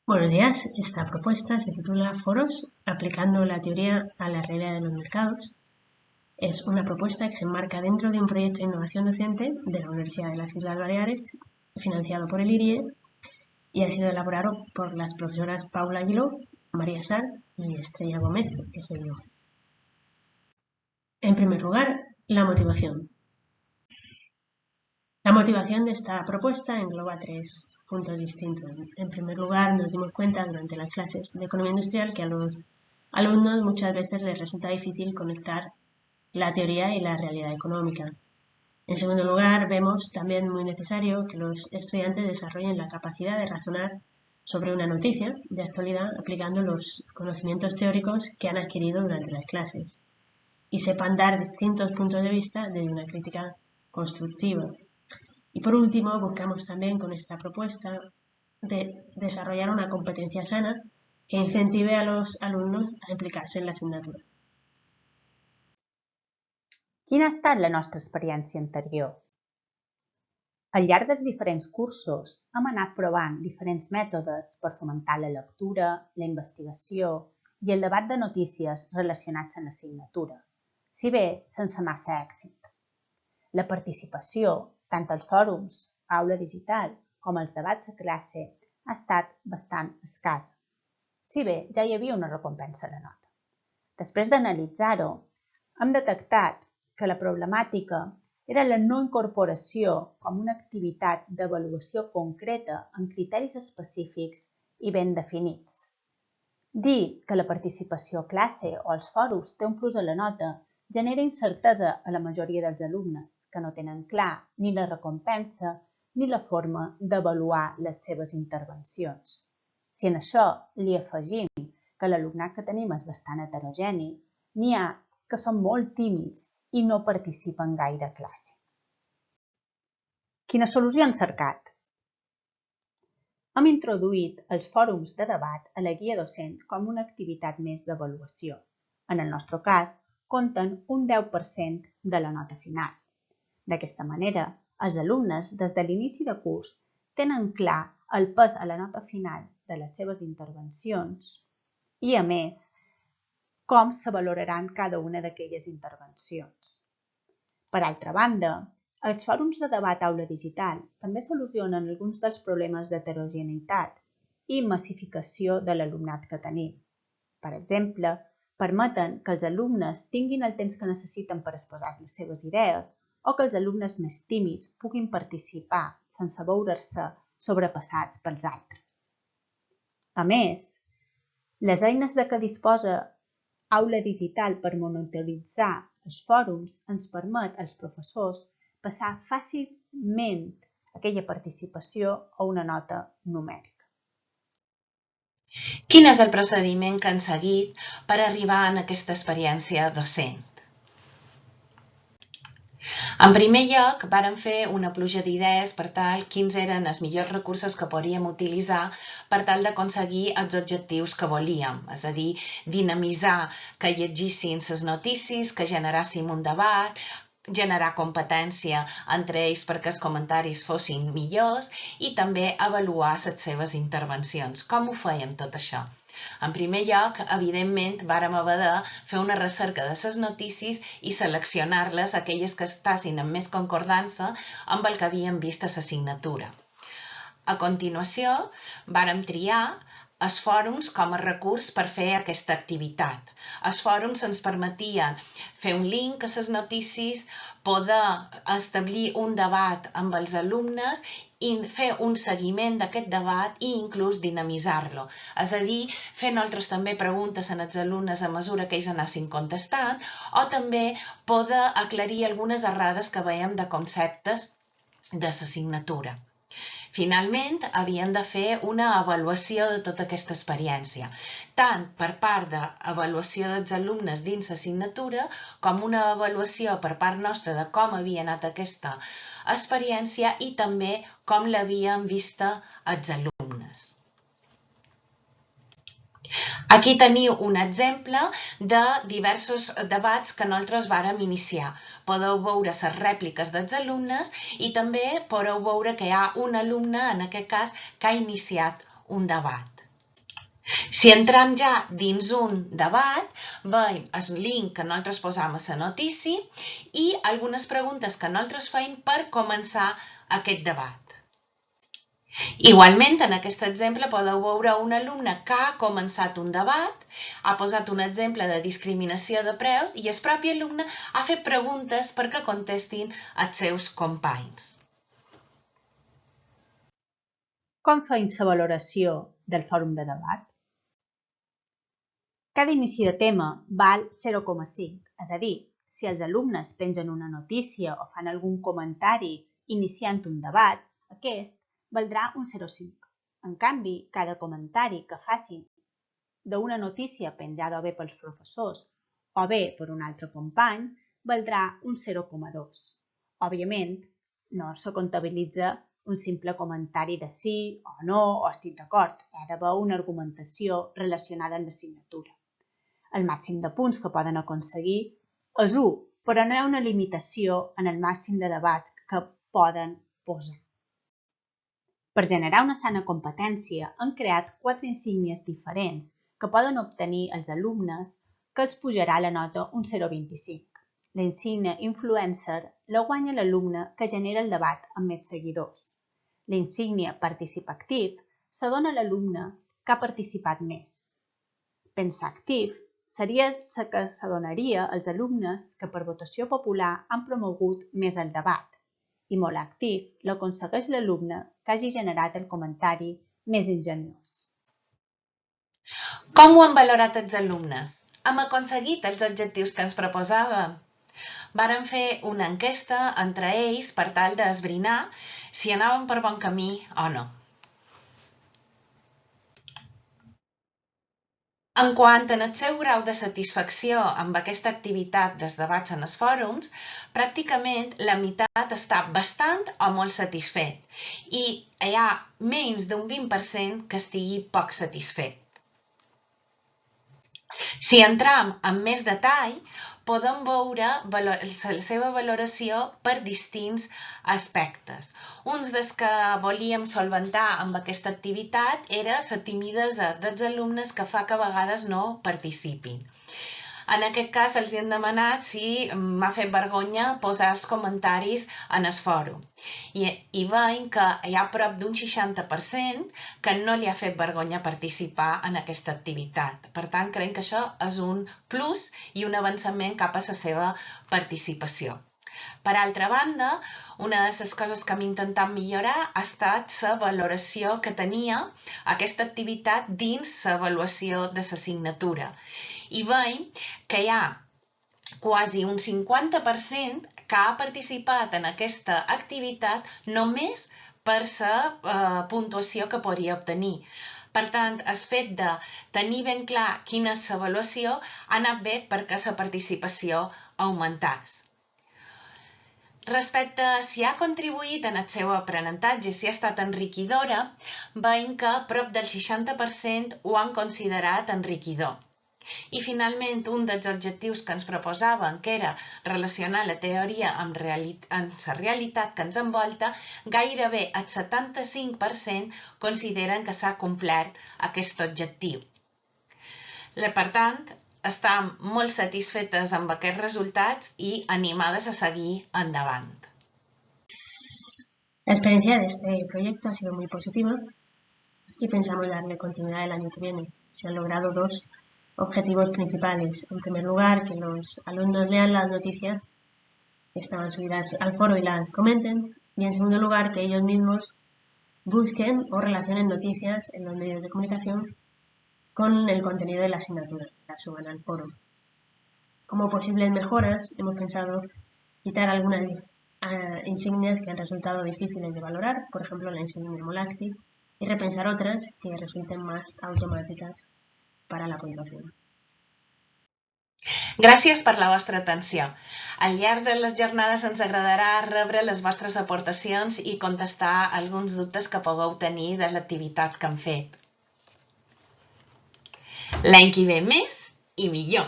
Buenos días. Esta propuesta se titula Foros, aplicando la teoría a la realidad de los mercados. Es una propuesta que se enmarca dentro de un proyecto de innovación docente de la Universidad de las Islas Baleares, financiado por el IRIE, y ha sido elaborado por las profesoras Paula Aguiló, María Sar y Estrella Gómez, que soy yo. En primer lugar, la motivación. La motivación de esta propuesta engloba 3 puntos distintos. En primer lugar, nos dimos cuenta durante las clases de economía industrial que a los alumnos muchas veces les resulta difícil conectar la teoría y la realidad económica. En segundo lugar, vemos también muy necesario que los estudiantes desarrollen la capacidad de razonar sobre una noticia de actualidad aplicando los conocimientos teóricos que han adquirido durante las clases y sepan dar distintos puntos de vista desde una crítica constructiva. Y por último, buscamos también con esta propuesta de desarrollar una competencia sana que incentive a los alumnos a implicarse en la asignatura. Quina ha estat la nostra experiència anterior? Al llarg dels diferents cursos hem anat provant diferents mètodes per fomentar la lectura, la investigació i el debat de notícies relacionats amb l'assignatura, si bé sense massa èxit. La participació, tant als fòrums, aula digital, com als debats a classe, ha estat bastant escassa, si bé ja hi havia una recompensa a la nota. Després d'analitzar-ho, hem detectat que la problemàtica era la no incorporació com una activitat d'avaluació concreta amb criteris específics i ben definits. Dir que la participació a classe o als fòrums té un plus a la nota genera incertesa a la majoria dels alumnes, que no tenen clar ni la recompensa ni la forma d'avaluar les seves intervencions. Si en això li afegim que l'alumnat que tenim és bastant heterogeni, n'hi ha que són molt tímids i no participen gaire a classe. Quina solució hem cercat? Hem introduït els fòrums de debat a la guia docent com una activitat més d'avaluació. En el nostre cas, compten un 10% de la nota final. D'aquesta manera, els alumnes, des de l'inici de curs, tenen clar el pes a la nota final de les seves intervencions i, a més, com se valoraran cada una d'aquelles intervencions. Per altra banda, els fòrums de debat aula digital també solucionen alguns dels problemes d'heterogeneïtat i massificació de l'alumnat que tenim. Per exemple, permeten que els alumnes tinguin el temps que necessiten per exposar les seves idees o que els alumnes més tímids puguin participar sense veure's-se sobrepassats pels altres. A més, les eines de què disposa aula digital per monitoritzar els fòrums ens permet als professors passar fàcilment aquella participació a una nota numèrica. Quin és el procediment que han seguit per arribar a aquesta experiència docent? En primer lloc, vàrem fer una pluja d'idees per tal quins eren els millors recursos que podríem utilitzar per tal d'aconseguir els objectius que volíem, és a dir, dinamitzar que llegissin les notícies, que generàssim un debat, generar competència entre ells perquè els comentaris fossin millors i també avaluar les seves intervencions. Com ho fèiem tot això? En primer lloc, evidentment, vàrem haver de fer una recerca de les notícies i seleccionar-les, aquelles que estiguessin en més concordança amb el que havíem vist a l'assignatura. A continuació, vàrem triar els fòrums com a recurs per fer aquesta activitat. Els fòrums ens permetien fer un link a les notícies, poder establir un debat amb els alumnes i fer un seguiment d'aquest debat i inclús dinamitzar-lo. És a dir, fer nosaltres també preguntes als alumnes a mesura que ells anessin contestant o també poder aclarir algunes errades que veiem de conceptes de l'assignatura. Finalment, havien de fer una avaluació de tota aquesta experiència, tant per part d'avaluació dels alumnes dins l'assignatura com una avaluació per part nostra de com havia anat aquesta experiència i també com l'havien vista els alumnes. Aquí teniu un exemple de diversos debats que nosaltres vàrem iniciar. Podeu veure les rèpliques dels alumnes i també podeu veure que hi ha un alumne, en aquest cas, que ha iniciat un debat. Si entrem ja dins un debat, veiem el link que nosaltres posam a la notícia i algunes preguntes que nosaltres feim per començar aquest debat. Igualment, en aquest exemple podeu veure un alumne que ha començat un debat, ha posat un exemple de discriminació de preus i el propi alumne ha fet preguntes perquè contestin els seus companys. Com feim la valoració del fòrum de debat? Cada inici de tema val 0,5, és a dir, si els alumnes pengen una notícia o fan algun comentari iniciant un debat, aquest valdrà un 0,5. En canvi, cada comentari que facin d'una notícia penjada o bé pels professors o bé per un altre company valdrà un 0,2. Òbviament, no se comptabilitza un simple comentari de sí o no o estic d'acord. Hi ha d'haver una argumentació relacionada amb l'assignatura. El màxim de punts que poden aconseguir és 1, però no hi ha una limitació en el màxim de debats que poden posar. Per generar una sana competència, han creat 4 insígnies diferents que poden obtenir els alumnes que els pujarà la nota un 0,25. La insígnia influencer la guanya l'alumne que genera el debat amb més seguidors. La insígnia participatiu se dona a l'alumne que ha participat més. Pensar actiu seria la que se donaria als alumnes que per votació popular han promogut més el debat. I molt actiu l'aconsegueix l'alumne que hagi generat el comentari més ingeniós. Com ho han valorat els alumnes? Hem aconseguit els objectius que ens proposàvem? Vàrem fer una enquesta entre ells per tal d'esbrinar si anàvem per bon camí o no. En quant al seu grau de satisfacció amb aquesta activitat dels debats en els fòrums, pràcticament la meitat està bastant o molt satisfet i hi ha menys d'un 20% que estigui poc satisfet. Si entrem en més detall, podem veure la seva valoració per distints aspectes. Un dels que volíem solventar amb aquesta activitat era la timidesa dels alumnes que fa que a vegades no participin. En aquest cas els hem demanat si m'ha fet vergonya posar els comentaris en el fòrum. I veiem que hi ha prop d'un 60% que no li ha fet vergonya participar en aquesta activitat. Per tant, creiem que això és un plus i un avançament cap a la seva participació. Per altra banda, una de les coses que hem intentat millorar ha estat la valoració que tenia aquesta activitat dins l'avaluació de l'assignatura. I veiem que hi ha quasi un 50% que ha participat en aquesta activitat només per la puntuació que podria obtenir. Per tant, el fet de tenir ben clar quina és l'avaluació ha anat bé perquè la participació augmentàs. Respecte a si ha contribuït en el seu aprenentatge, si ha estat enriquidora, veiem que prop del 60% ho han considerat enriquidor. I finalment, un dels objectius que ens proposaven, que era relacionar la teoria amb la realitat que ens envolta, gairebé el 75% consideren que s'ha complert aquest objectiu. Per tant, estem molt satisfetes amb aquests resultats y animadas a seguir endavant. La experiencia de este proyecto ha sido muy positiva y pensamos darle continuidad el año que viene. Se han logrado 2 objetivos principales. En primer lugar, que los alumnos lean las noticias que estaban subidas al foro y las comenten. Y en segundo lugar, que ellos mismos busquen o relacionen noticias en los medios de comunicación con el contenido de la asignatura, la suban al foro. Como posibles mejoras, hemos pensado quitar algunas insignias que han resultado difíciles de valorar, por ejemplo la insignia Molactive, y repensar otras que resulten más automáticas para la puntuación. Gràcies per la vostra atenció. Al llarg de les jornades ens agradarà rebre les vostres aportacions i contestar alguns dubtes que pugueu tenir de l'activitat que hem fet. L'any que ve més i millor!